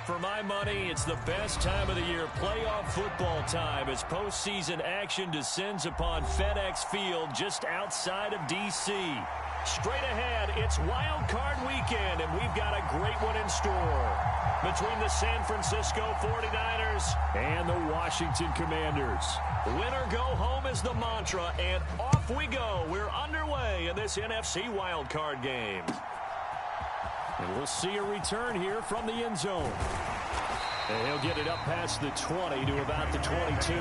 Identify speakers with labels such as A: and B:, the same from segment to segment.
A: For my money, it's the best time of the year, playoff football time, as postseason action descends upon FedEx Field just outside of D.C. Straight ahead, it's Wild Card Weekend, and we've got a great one in store between the San Francisco 49ers and the Washington Commanders. Win or go home is the mantra, and off we go. We're underway in this NFC Wild Card game. And we'll see a return here from the end zone. And he'll get it up past the 20 to about the 22.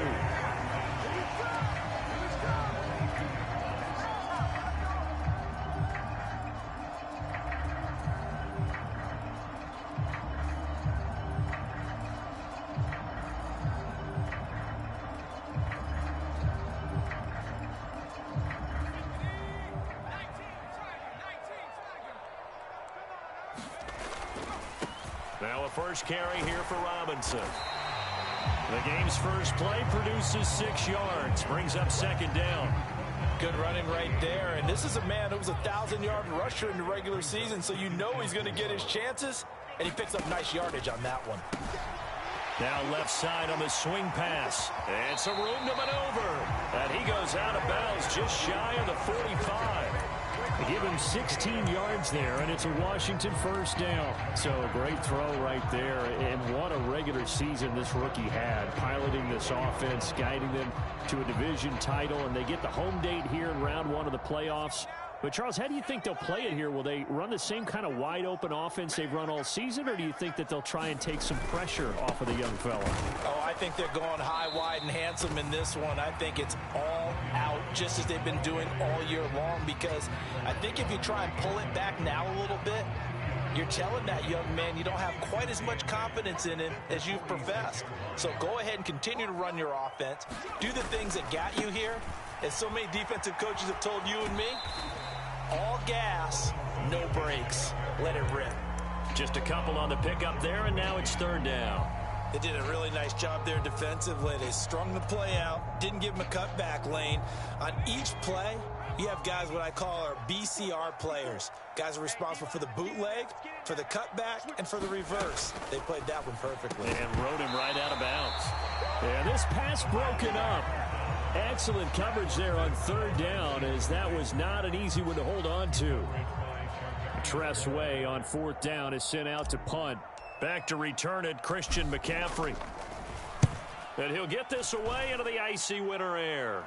A: Now a first carry here for Robinson. The game's first play produces 6 yards, brings up second down.
B: Good running right there, and this is a man who was a 1,000-yard rusher in the regular season, so you know he's going to get his chances, and he picks up nice yardage on that one.
A: Now left side on the swing pass, and some room to maneuver, and he goes out of bounds just shy of the 45. They give him 16 yards there, and it's a Washington first down. So a great throw right there, and what a regular season this rookie had, piloting this offense, guiding them to a division title, and they get the home date here in round 1 of the playoffs. But, Charles, how do you think they'll play it here? Will they run the same kind of wide-open offense they've run all season, or do you think that they'll try and take some pressure off of the young fella?
B: Oh, I think they're going high, wide, and handsome in this one. I think it's all out, just as they've been doing all year long, because I think if you try and pull it back now a little bit, you're telling that young man you don't have quite as much confidence in him as you've professed. So go ahead and continue to run your offense. Do the things that got you here. As so many defensive coaches have told you and me, all gas, no brakes. Let it rip.
A: Just a couple on the pickup there, and now it's third down.
B: They did a really nice job there defensively. They strung the play out, didn't give him a cutback lane. On each play, you have guys what I call our BCR players. Guys are responsible for the bootleg, for the cutback, and for the reverse. They played that one perfectly.
A: And rode him right out of bounds. And this pass broken up. Excellent coverage there on third down, as that was not an easy one to hold on to. Tress Way on fourth down is sent out to punt. Back to return it, Christian McCaffrey. And he'll get this away into the icy winter air.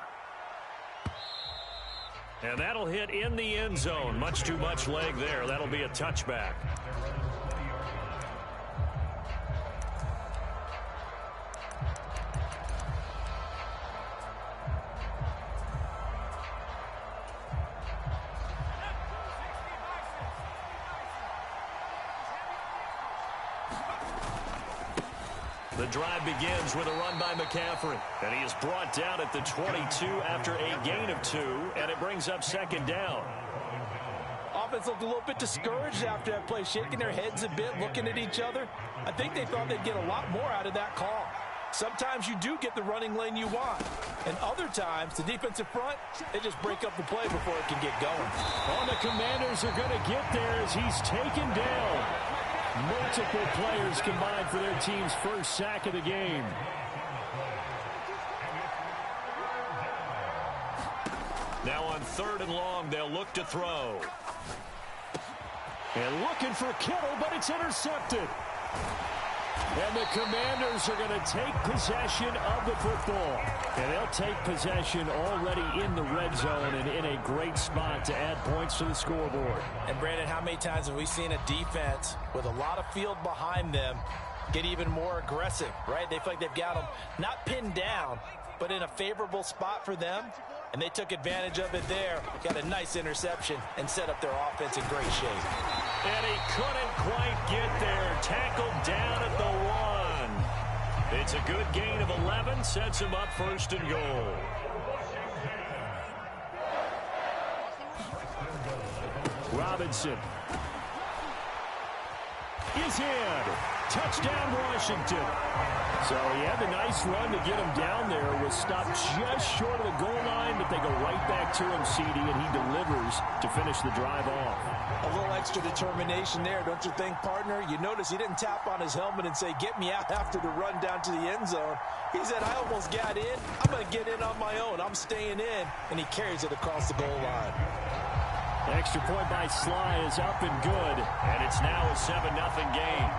A: And that'll hit in the end zone. Much too much leg there. That'll be a touchback. The drive begins with a run by McCaffrey, and he is brought down at the 22 after a gain of 2, and it brings up second down.
B: Offense looked a little bit discouraged after that play, shaking their heads a bit, looking at each other. I think they thought they'd get a lot more out of that call. Sometimes you do get the running lane you want, and other times the defensive front, they just break up the play before it can get going.
A: Oh, the Commanders are going to get there as he's taken down. Multiple players combined for their team's first sack of the game. Now on third and long, they'll look to throw. And looking for Kittle, but it's intercepted. And the Commanders are going to take possession of the football. And they'll take possession already in the red zone and in a great spot to add points to the scoreboard.
B: And, Brandon, how many times have we seen a defense with a lot of field behind them get even more aggressive, right? They feel like they've got them not pinned down, but in a favorable spot for them. And they took advantage of it there, got a nice interception, and set up their offense in great shape.
A: And he couldn't quite get there. Tackled down at the 1. It's a good gain of 11, sets him up first and goal. Robinson is in. Touchdown. Touchdown, Washington. So he had the nice run to get him down there. Was stopped just short of the goal line, but they go right back to him, CD, and he delivers to finish the drive off.
B: A little extra determination there, don't you think, partner? You notice he didn't tap on his helmet and say, get me out after the run down to the end zone. He said, I almost got in. I'm going to get in on my own. I'm staying in. And he carries it across the goal line.
A: Extra point by Sly is up and good, and it's now a 7-0 game.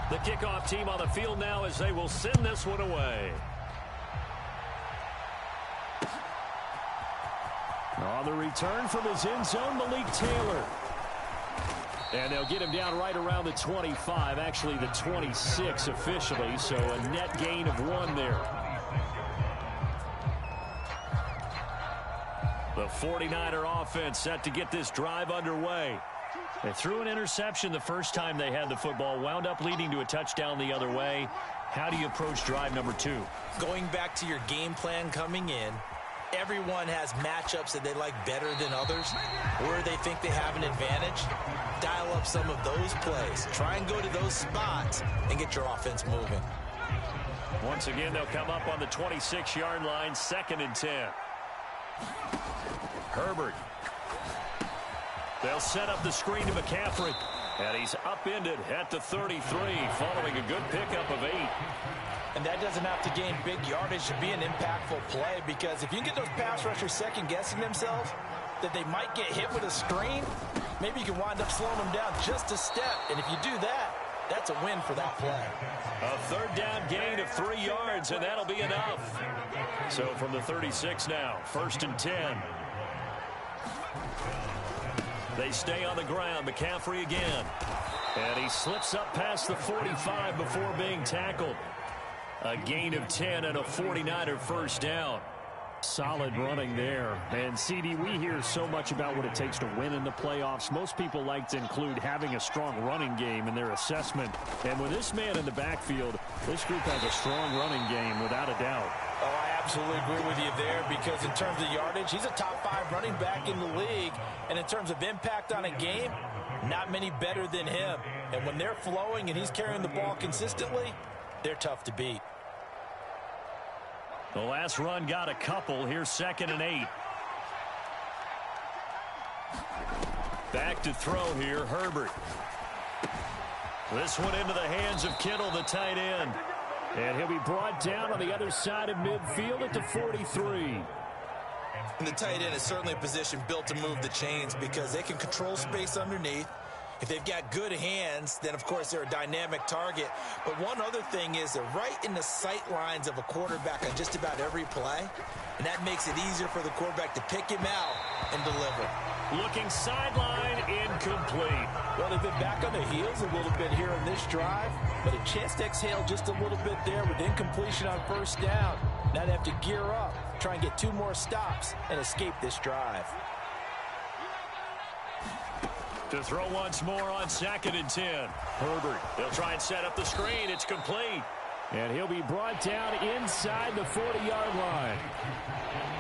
A: The kickoff team on the field now as they will send this one away. On the return from his end zone, Malik Taylor. And they'll get him down right around the 25, actually the 26 officially, so a net gain of 1 there. The 49er offense set to get this drive underway. They threw an interception the first time they had the football, wound up leading to a touchdown the other way. How do you approach drive number 2?
B: Going back to your game plan coming in, everyone has matchups that they like better than others, where they think they have an advantage. Dial up some of those plays. Try and go to those spots and get your offense moving.
A: Once again, they'll come up on the 26-yard line, 2nd and 10. Herbert. They'll set up the screen to McCaffrey. And he's upended at the 33, following a good pickup of 8.
B: And that doesn't have to gain big yardage to be an impactful play, because if you can get those pass rushers second-guessing themselves that they might get hit with a screen, maybe you can wind up slowing them down just a step. And if you do that, that's a win for that play.
A: A 3rd down gain of 3 yards, and that'll be enough. So from the 36 now, 1st and 10. They stay on the ground. McCaffrey again. And he slips up past the 45 before being tackled. A gain of 10 and a 49er first down. Solid running there. And, CD, we hear so much about what it takes to win in the playoffs. Most people like to include having a strong running game in their assessment. And with this man in the backfield, this group has a strong running game without a doubt.
B: Oh, I absolutely agree with you there, because in terms of yardage, he's a top 5 running back in the league. And in terms of impact on a game, not many better than him. And when they're flowing and he's carrying the ball consistently, they're tough to beat.
A: The last run got a couple. Here's 2nd and 8. Back to throw here, Herbert. This one into the hands of Kittle, the tight end. And he'll be brought down on the other side of midfield at the 43.
B: And the tight end is certainly a position built to move the chains, because they can control space underneath. If they've got good hands, then, of course, they're a dynamic target. But one other thing is they're right in the sight lines of a quarterback on just about every play. And that makes it easier for the quarterback to pick him out and deliver.
A: Looking sideline, incomplete.
B: Well, they've been back on the heels a little bit here in this drive, but a chance to exhale just a little bit there with incompletion on first down. Now they have to gear up, try and get 2 more stops, and escape this drive.
A: To throw once more on 2nd and 10. Herbert, they'll try and set up the screen. It's complete. And he'll be brought down inside the 40-yard line.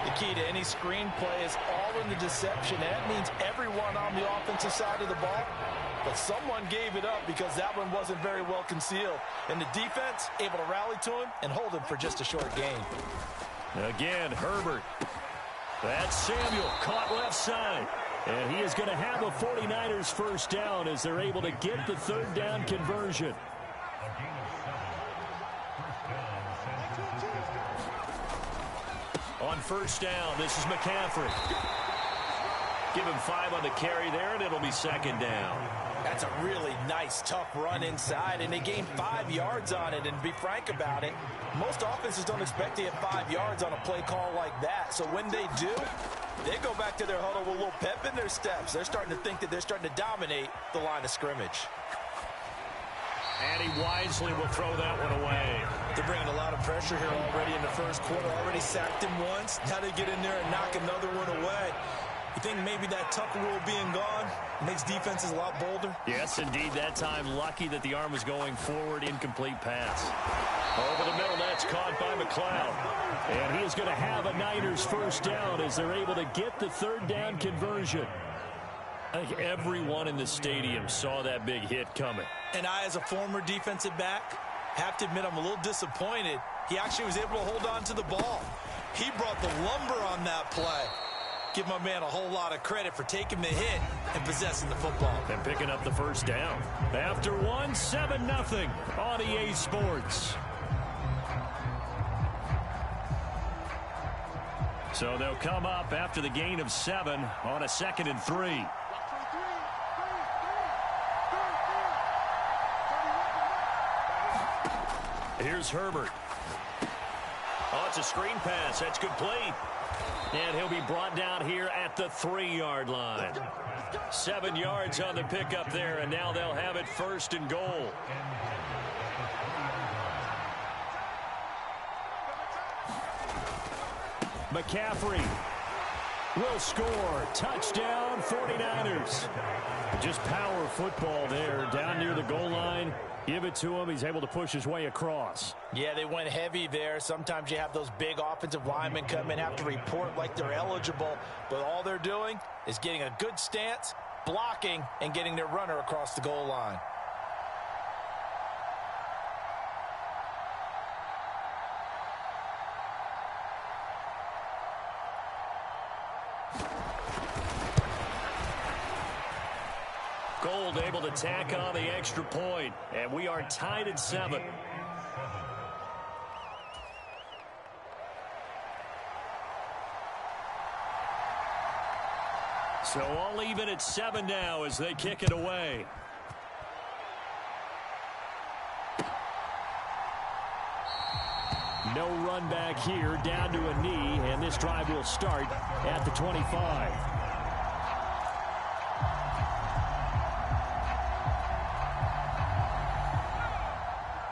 B: The key to any screen play is all in the deception. And that means everyone on the offensive side of the ball. But someone gave it up because that one wasn't very well concealed. And the defense able to rally to him and hold him for just a short gain.
A: Again, Herbert. That's Samuel, caught left side. And he is going to have a 49ers first down as they're able to get the 3rd down conversion. On first down, this is McCaffrey. Give him 5 on the carry there, and it'll be 2nd down.
B: That's a really nice, tough run inside, and they gained 5 yards on it. And to be frank about it, most offenses don't expect to get 5 yards on a play call like that. So when they do, they go back to their huddle with a little pep in their steps. They're starting to think that they're starting to dominate the line of scrimmage.
A: And he wisely will throw that one away.
B: They're bringing a lot of pressure here already in the first quarter. Already sacked him once. Now they get in there and knock another one away. You think maybe that Tucker rule being gone makes defenses a lot bolder?
A: Yes, indeed. That time, lucky that the arm was going forward. Incomplete pass. Over the middle, that's caught by McLeod. And he is going to have a Niners first down as they're able to get the third down conversion. I think everyone in the stadium saw that big hit coming.
B: And I, as a former defensive back, have to admit I'm a little disappointed. He actually was able to hold on to the ball. He brought the lumber on that play. Give my man a whole lot of credit for taking the hit and possessing the football.
A: And picking up the first down. After 7-0 on EA Sports. So they'll come up after the gain of 7 on a 2nd and 3. Here's Herbert. Oh, it's a screen pass. That's complete. And he'll be brought down here at the 3-yard line. 7 yards on the pickup there, and now they'll have it 1st and goal. McCaffrey will score. Touchdown, 49ers. Just power football there down near the goal line. Give it to him. He's able to push his way across.
B: Yeah, they went heavy there. Sometimes you have those big offensive linemen come in, have to report like they're eligible. But all they're doing is getting a good stance, blocking, and getting their runner across the goal line.
A: Gold able to tack on the extra point, and we are tied at 7. So all even at 7 now as they kick it away. No run back here, down to a knee, and this drive will start at the 25.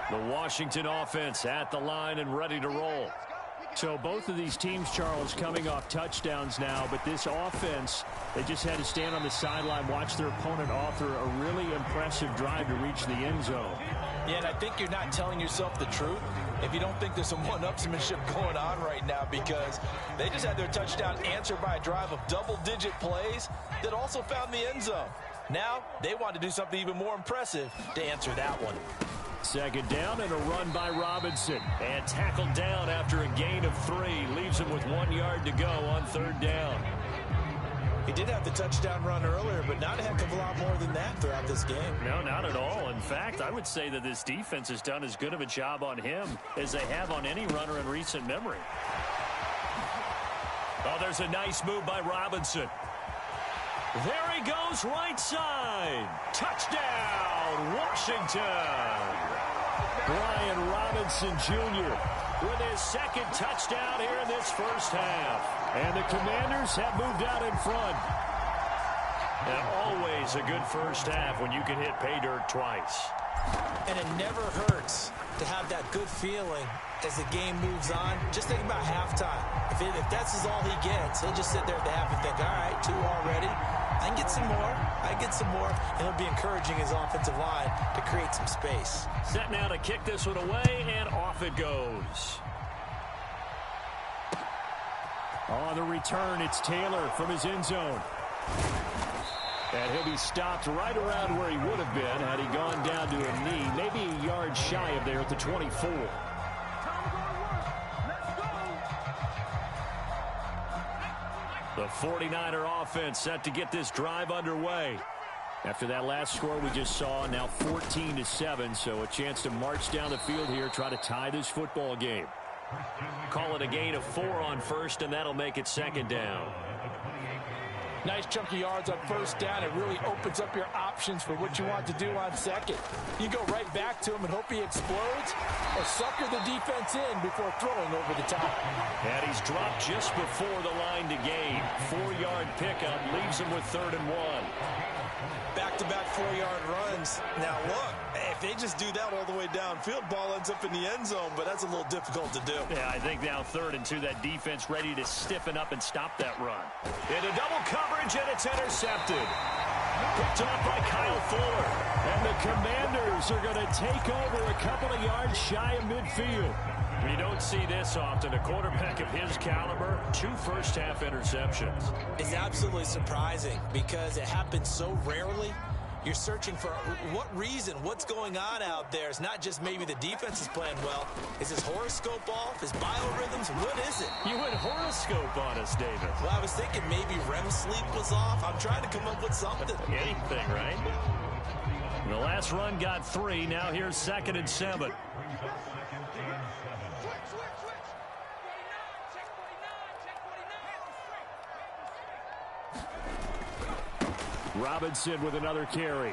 A: The Washington offense at the line and ready to roll. So both of these teams, Charles, coming off touchdowns now, but this offense, they just had to stand on the sideline, watch their opponent author a really impressive drive to reach the end zone.
B: Yeah, and I think you're not telling yourself the truth if you don't think there's some one-upsmanship going on right now, because they just had their touchdown answered by a drive of double-digit plays that also found the end zone. Now they want to do something even more impressive to answer that one.
A: 2nd down and a run by Robinson. And tackled down after a gain of 3. Leaves him with 1 yard to go on 3rd down.
B: He did have the touchdown run earlier, but not a heck of a lot more than that throughout this game.
A: No, not at all. In fact, I would say that this defense has done as good of a job on him as they have on any runner in recent memory. Oh, there's a nice move by Robinson. There he goes, right side. Touchdown, Washington. Brian Robinson Jr. with his 2nd touchdown here in this first half. And the Commanders have moved out in front. And always a good first half when you can hit pay dirt twice.
B: And it never hurts to have that good feeling as the game moves on. Just think about halftime. If that's all he gets, he'll just sit there at the half and think, all right, 2 already. I can get some more. I get some more. And he'll be encouraging his offensive line to create some space.
A: Set now to kick this one away, and off it goes. On the return, it's Taylor from his end zone. And he'll be stopped right around where he would have been had he gone down to a knee, maybe a yard shy of there at the 24. The 49er offense set to get this drive underway. After that last score we just saw, now 14-7, so a chance to march down the field here, try to tie this football game. Call it a gain of 4 on 1st, and that'll make it 2nd down.
B: Nice chunky yards on 1st down. It really opens up your options for what you want to do on 2nd. You go right back to him and hope he explodes, or sucker the defense in before throwing over the top.
A: And he's dropped just before the line to gain. 4-yard pickup leaves him with 3rd and 1.
B: Back-to-back 4-yard runs. Now look, if If they just do that all the way downfield, ball ends up in the end zone, but that's a little difficult to do.
A: Yeah, I think now 3rd and 2, that defense ready to stiffen up and stop that run. Into double coverage, and it's intercepted. Picked off by Kyle Fuller. And the Commanders are going to take over a couple of yards shy of midfield. We don't see this often. A quarterback of his caliber, 2 first-half interceptions.
B: It's absolutely surprising because it happens so rarely. You're searching for what reason, what's going on out there. It's not just maybe the defense is playing well. Is his horoscope off? His biorhythms? What is it?
A: You went horoscope on us, David.
B: Well, I was thinking maybe REM sleep was off. I'm trying to come up with something.
A: Anything, right? The last run got 3. Now here's 2nd and 7. Robinson with another carry.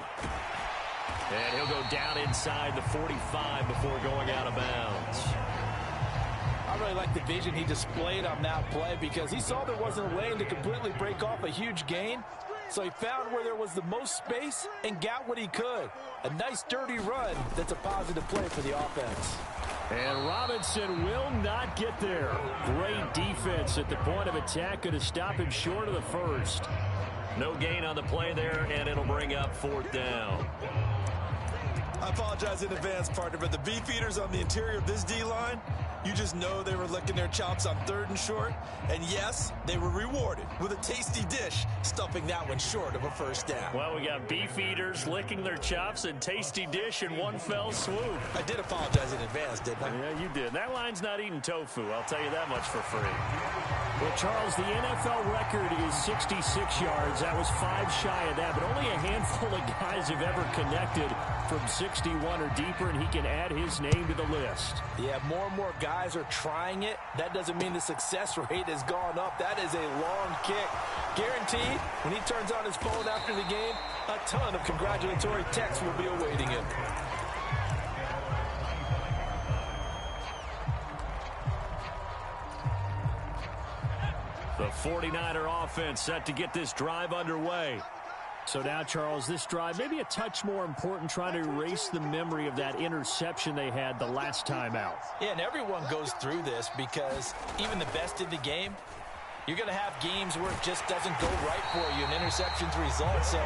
A: And he'll go down inside the 45 before going out of bounds.
B: I really like the vision he displayed on that play because he saw there wasn't a lane to completely break off a huge gain. So he found where there was the most space and got what he could. A nice dirty run that's a positive play for the offense.
A: And Robinson will not get there. Great defense at the point of attack. Going to stop him short of the first. No gain on the play there, and it'll bring up 4th down.
B: I apologize in advance, partner, but the beef eaters on the interior of this D-line, you just know they were licking their chops on 3rd and short. And yes, they were rewarded with a tasty dish, stuffing that one short of a first down.
A: Well, we got beef eaters licking their chops and tasty dish in one fell swoop.
B: I did apologize in advance, didn't I?
A: Yeah, you did. That line's not eating tofu, I'll tell you that much for free. Well, Charles, the NFL record is 66 yards. That was 5 shy of that, but only a handful of guys have ever connected from 61 or deeper, and he can add his name to the list.
B: Yeah, more and more guys are trying it. That doesn't mean the success rate has gone up. That is a long kick. Guaranteed, when he turns on his phone after the game, a ton of congratulatory texts will be awaiting him.
A: The 49er offense set to get this drive underway. So now, Charles, this drive maybe a touch more important, trying to erase the memory of that interception they had the last time out.
B: Yeah, and everyone goes through this because even the best in the game, you're going to have games where it just doesn't go right for you, and interceptions result. So,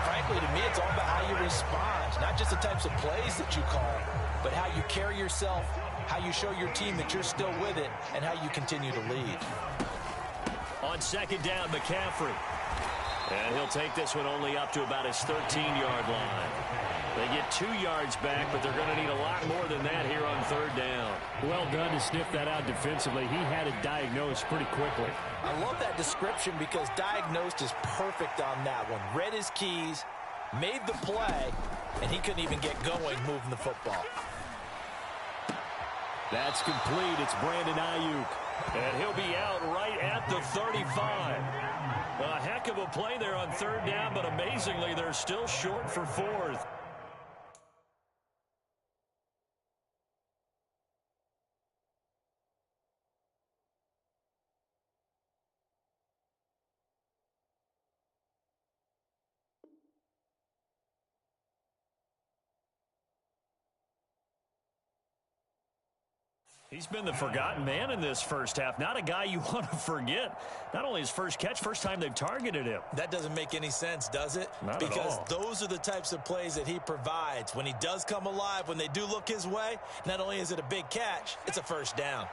B: frankly, to me, it's all about how you respond, not just the types of plays that you call, but how you carry yourself, how you show your team that you're still with it, and how you continue to lead.
A: On 2nd down, McCaffrey. And he'll take this one only up to about his 13-yard line. They get 2 yards back, but they're going to need a lot more than that here on 3rd down. Well done to sniff that out defensively. He had it diagnosed pretty quickly.
B: I love that description because diagnosed is perfect on that one. Read his keys, made the play, and he couldn't even get going moving the football.
A: That's complete. It's Brandon Ayuk. And he'll be out right at the 35. A heck of a play there on 3rd down, but amazingly, they're still short for 4th. He's been the forgotten man in this first half. Not a guy you want to forget. Not only his first catch, first time they've targeted him.
B: That doesn't make any sense, does it?
A: Not
B: because
A: at all.
B: Those are the types of plays that he provides. When he does come alive, when they do look his way, not only is it a big catch, it's a first down.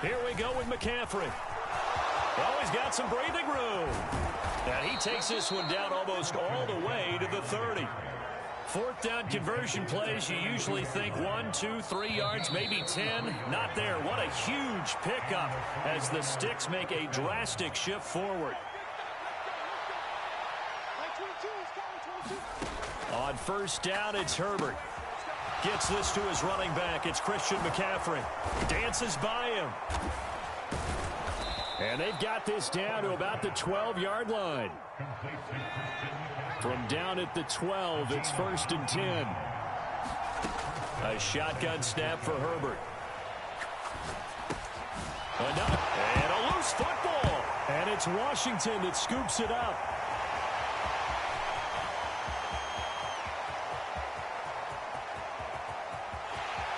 A: Here we go with McCaffrey. Oh, he's got some breathing room. And he takes this one down almost all the way to the 30. 4th down conversion plays, you usually think 1, 2, 3 yards, maybe 10. Not there. What a huge pickup as the Sticks make a drastic shift forward. On 1st down, it's Herbert. Gets this to his running back. It's Christian McCaffrey. Dances by him. And they've got this down to about the 12-yard line. From down at the 12, it's 1st and 10. A shotgun snap for Herbert. And a loose football. And it's Washington that scoops it up.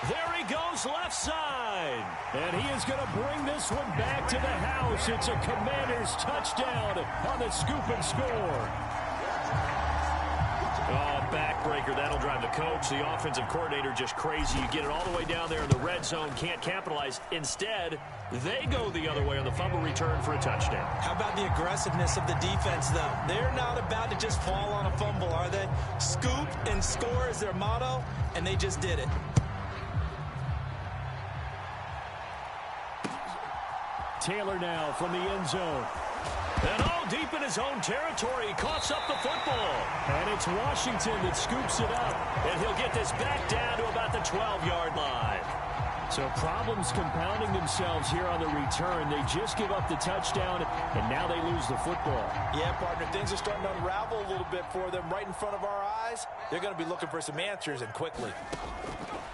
A: There he goes left side. And he is going to bring this one back to the house. It's a Commanders touchdown on the scoop and score. Oh, backbreaker. That'll drive the coach, the offensive coordinator, just crazy. You get it all the way down there in the red zone, can't capitalize. Instead, they go the other way on the fumble return for a touchdown.
B: How about the aggressiveness of the defense, though? They're not about to just fall on a fumble, are they? Scoop and score is their motto, and they just did it.
A: Taylor now from the end zone. And all deep in his own territory, he coughs up the football. And it's Washington that scoops it up. And he'll get this back down to about the 12-yard line. So problems compounding themselves here on the return. They just give up the touchdown, and now they lose the football.
B: Yeah, partner, things are starting to unravel a little bit for them right in front of our eyes. They're going to be looking for some answers, and quickly.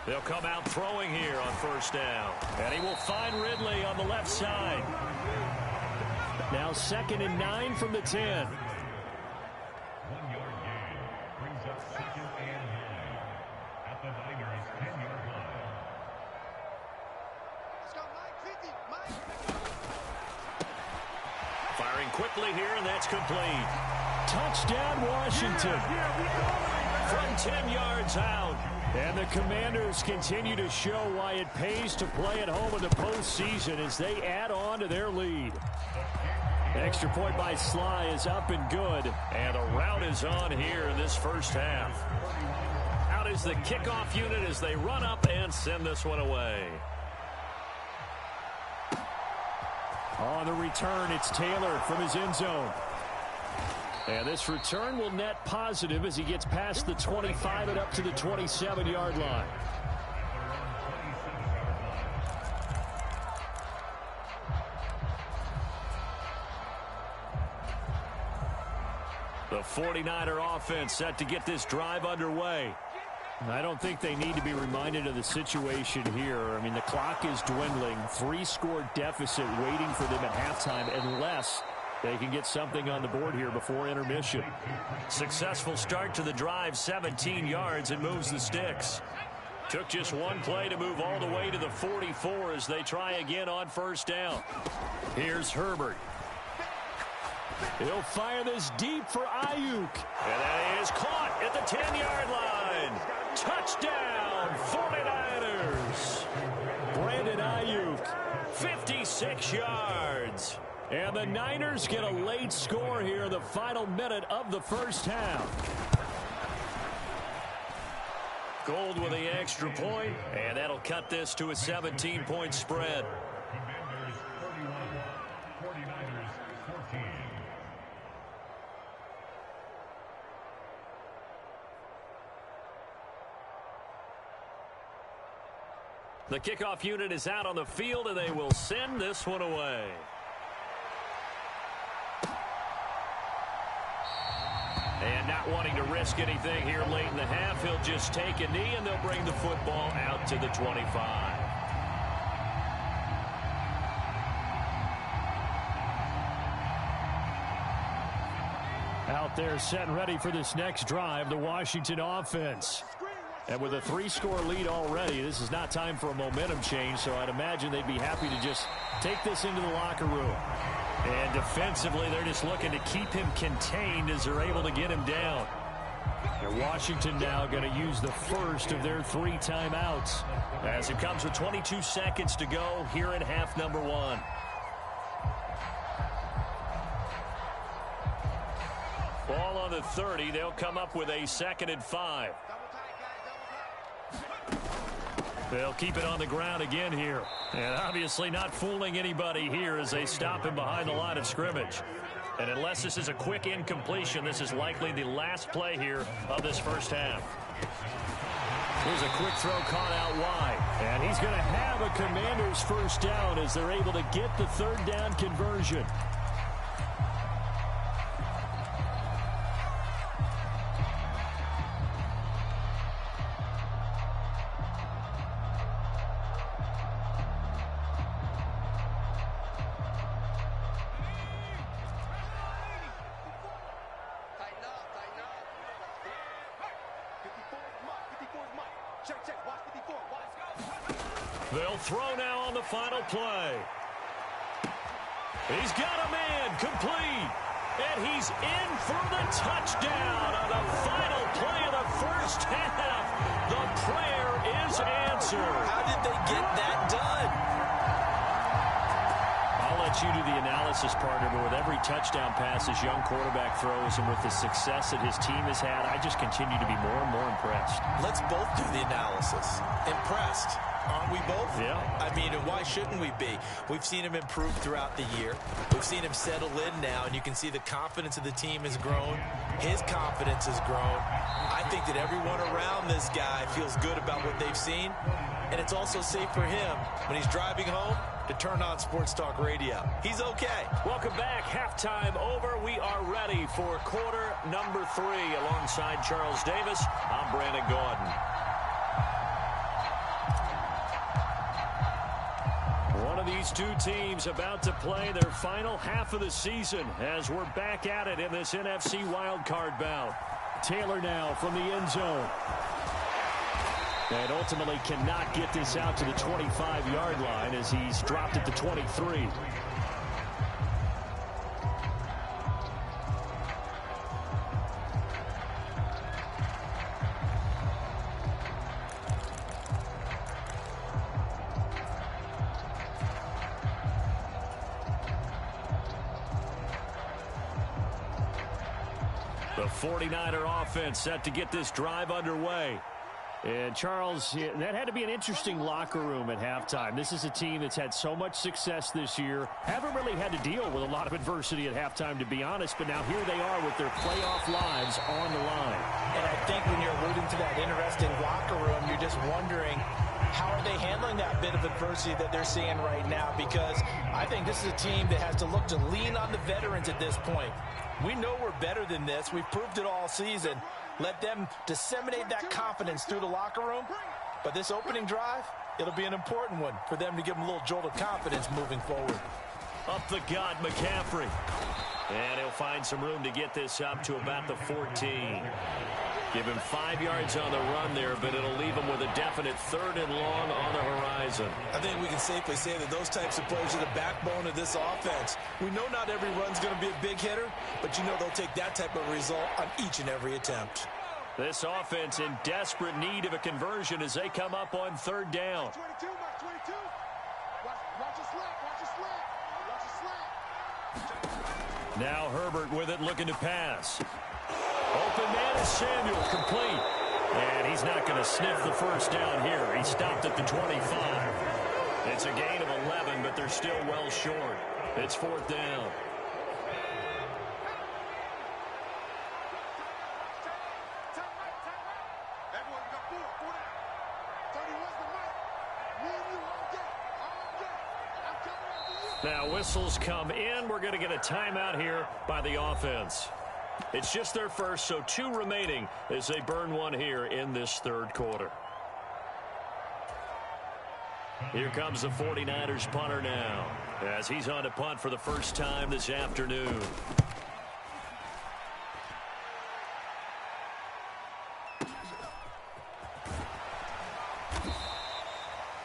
A: They'll come out throwing here on first down. And he will find Ridley on the left side. Now 2nd and 9 from the 10.
C: 1-yard gain brings up 2nd and 9 at the Niners' 10-yard line.
D: Let's go, Mike. 50, Mike.
A: Firing quickly here, and that's complete. Touchdown, Washington. From 10 yards out. And the Commanders continue to show why it pays to play at home in the postseason as they add on to their lead. Extra point by Sly is up and good. And a rout is on here in this first half. Out is the kickoff unit as they run up and send this one away. On the return, it's Taylor from his end zone. And this return will net positive as he gets past the 25 and up to the 27-yard line. The 49er offense set to get this drive underway. I don't think they need to be reminded of the situation here. I mean, the clock is dwindling. 3-score deficit waiting for them at halftime unless they can get something on the board here before intermission. Successful start to the drive, 17 yards, and moves the sticks. Took just one play to move all the way to the 44 as they try again on first down. Here's Herbert. He'll fire this deep for Ayuk. And that is caught at the 10-yard line. Touchdown, 49ers. Brandon Ayuk, 56 yards. And the Niners get a late score here in the final minute of the first half. Gold with the extra point, and that'll cut this to a 17-point spread.
C: Commanders 41, 49ers 14.
A: The kickoff unit is out on the field, and they will send this one away. And not wanting to risk anything here late in the half, he'll just take a knee, and they'll bring the football out to the 25. Out there set and ready for this next drive, the Washington offense. And with a 3-score lead already, this is not time for a momentum change, so I'd imagine they'd be happy to just take this into the locker room. And defensively, they're just looking to keep him contained as they're able to get him down. And Washington now going to use the first of their 3 timeouts as it comes with 22 seconds to go here in half number 1. Ball on the 30. They'll come up with a 2nd and 5. They'll keep it on the ground again here. And obviously not fooling anybody here as they stop him behind the line of scrimmage. And unless this is a quick incompletion, this is likely the last play here of this first half. Here's a quick throw caught out wide. And he's going to have a Commanders first down as they're able to get the 3rd down conversion.
D: Check. Watch 54. Watch.
A: They'll throw now on the final play. He's got a man complete. And he's in for the touchdown on the final play of the first half. The prayer is answered.
B: How did they get that done?
A: I'll let you do the analysis, partner, but with every touchdown pass this young quarterback throws and with the success that his team has had, I just continue to be more and more impressed.
B: Let's both do the analysis. Impressed. Aren't we both?
A: Yeah.
B: I mean, and why shouldn't we be? We've seen him improve throughout the year. We've seen him settle in now, and you can see the confidence of the team has grown. His confidence has grown. I think that everyone around this guy feels good about what they've seen, and it's also safe for him when he's driving home to turn on Sports Talk Radio. He's okay.
A: Welcome back. Halftime over. We are ready for quarter number 3. Alongside Charles Davis, I'm Brandon Gordon. One of these two teams about to play their final half of the season as we're back at it in this NFC wildcard bout. Taylor now from the end zone. And ultimately cannot get this out to the 25-yard line as he's dropped at the 23. The 49er offense set to get this drive underway. And Charles, that had to be an interesting locker room at halftime. This is a team that's had so much success this year. Haven't really had to deal with a lot of adversity at halftime, to be honest. But now here they are with their playoff lives on the line.
B: And I think when you're alluding to that interesting locker room, you're just wondering, how are they handling that bit of adversity that they're seeing right now? Because I think this is a team that has to look to lean on the veterans at this point. We know we're better than this. We've proved it all season. Let them disseminate that confidence through the locker room. But this opening drive, it'll be an important one for them to give them a little jolt of confidence moving forward.
A: Up the gut, McCaffrey. And he'll find some room to get this up to about the 14. Give him 5 yards on the run there, but it'll leave him with a definite 3rd and long on the horizon.
B: I think we can safely say that those types of players are the backbone of this offense. We know not every run's going to be a big hitter, but you know they'll take that type of result on each and every attempt.
A: This offense in desperate need of a conversion as they come up on 3rd down.
D: 22, Mark 22. Watch your slant. Watch your slant.
A: Now Herbert with it, looking to pass. Open man is Samuel, complete. And he's not going to sniff the first down here. He stopped at the 25. It's a gain of 11, but they're still well short. It's 4th down.
D: Everyone got 4 down. 31's the mic. Me and you all day. I'm coming after you.
A: Now whistles come in. We're going to get a timeout here by the offense. It's just their first, so 2 remaining as they burn one here in this 3rd quarter. Here comes the 49ers punter now as he's on to punt for the first time this afternoon.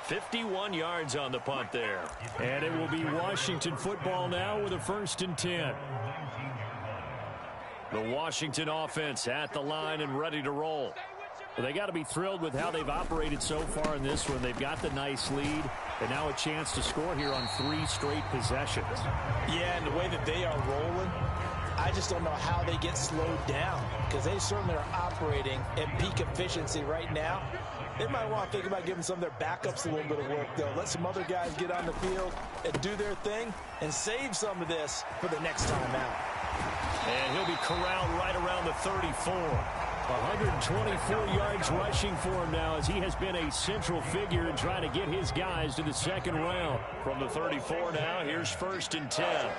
A: .51 yards on the punt there. And it will be Washington football now with a 1st and 10. The Washington offense at the line and ready to roll. Well, they got to be thrilled with how they've operated so far in this one. They've got the nice lead, and now a chance to score here on 3 straight possessions.
B: Yeah, and the way that they are rolling, I just don't know how they get slowed down, because they certainly are operating at peak efficiency right now. They might want to think about giving some of their backups a little bit of work, though. Let some other guys get on the field and do their thing and save some of this for the next time out.
A: And he'll be corralled right around the 34. 124 yards rushing for him now as he has been a central figure in trying to get his guys to the 2nd round. From the 34 now, here's 1st and 10.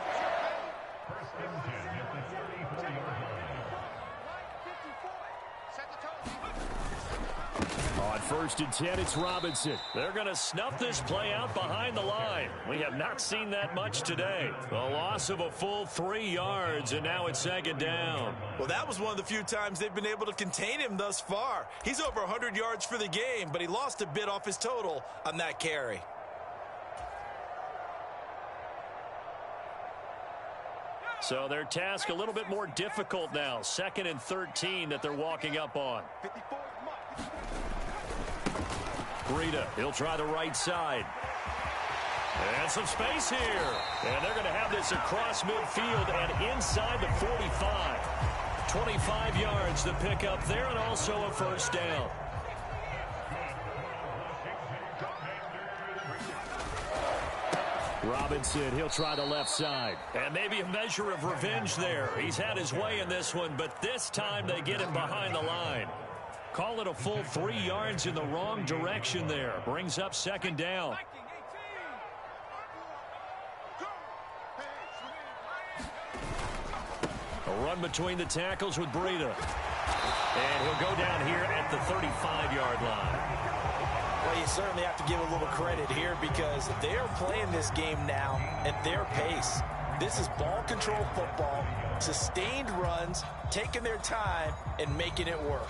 A: On 1st and 10, it's Robinson. They're going to snuff this play out behind the line. We have not seen that much today. A loss of a full 3 yards, and now it's 2nd down.
B: Well, that was one of the few times they've been able to contain him thus far. He's over 100 yards for the game, but he lost a bit off his total on that carry.
A: So their task a little bit more difficult now. 2nd and 13 that they're walking up on. Breida, he'll try the right side. And some space here. And they're going to have this across midfield and inside the 45. 25 yards to pick up there, and also a 1st down. Robinson, he'll try the left side. And maybe a measure of revenge there. He's had his way in this one, but this time they get him behind the line. Call it a full 3 yards in the wrong direction there. Brings up 2nd down. A run between the tackles with Breida. And he'll go down here at the 35-yard line.
B: Well, you certainly have to give a little credit here because they are playing this game now at their pace. This is ball control football, sustained runs, taking their time, and making it work.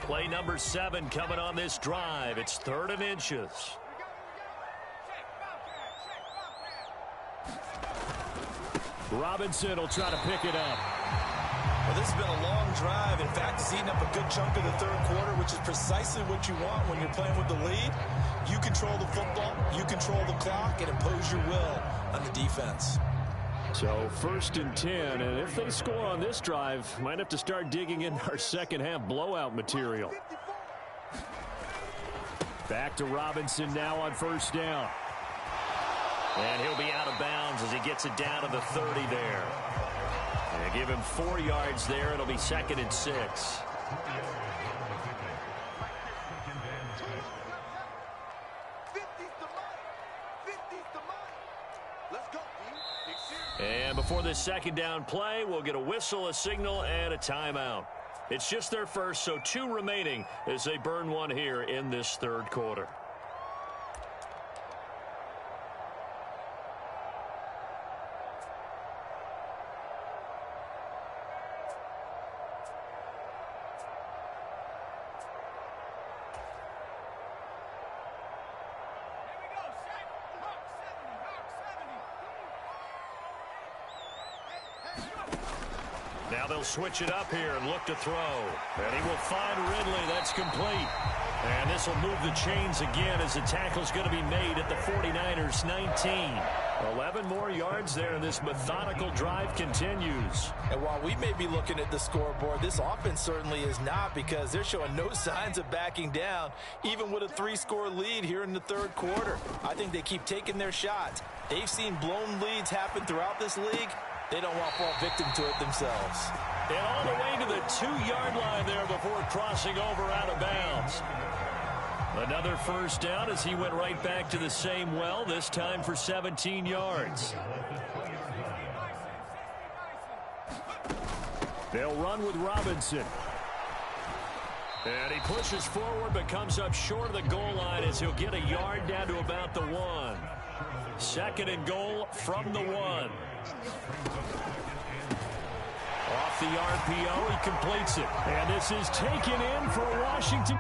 A: Play number 7 coming on this drive. It's 3rd and inches. Robinson will try to pick it up.
B: Well, this has been a long drive. In fact, it's eating up a good chunk of the 3rd quarter, which is precisely what you want when you're playing with the lead. You control the football, you control the clock, and impose your will on the defense.
A: So 1st and 10, and if they score on this drive, might have to start digging in our second-half blowout material. Back to Robinson now on 1st down. And he'll be out of bounds as he gets it down to the 30 there. And give him 4 yards there. It'll be 2nd and 6. And before this 2nd down play, we'll get a whistle, a signal, and a timeout. It's just their first, so 2 remaining as they burn one here in this 3rd quarter. Now they'll switch it up here and look to throw. And he will find Ridley. That's complete. And this will move the chains again as the tackle's going to be made at the 49ers 19. 11 more yards there, and this methodical drive continues.
B: And while we may be looking at the scoreboard, this offense certainly is not, because they're showing no signs of backing down, even with a 3-score lead here in the 3rd quarter. I think they keep taking their shots. They've seen blown leads happen throughout this league. They don't want to fall victim to it themselves.
A: And all the way to the 2-yard line there before crossing over out of bounds. Another 1st down as he went right back to the same well, this time for 17 yards. They'll run with Robinson. And he pushes forward but comes up short of the goal line as he'll get a yard down to about the 1. 2nd and goal from the 1. Off the RPO, he completes it. And this is taken in for Washington.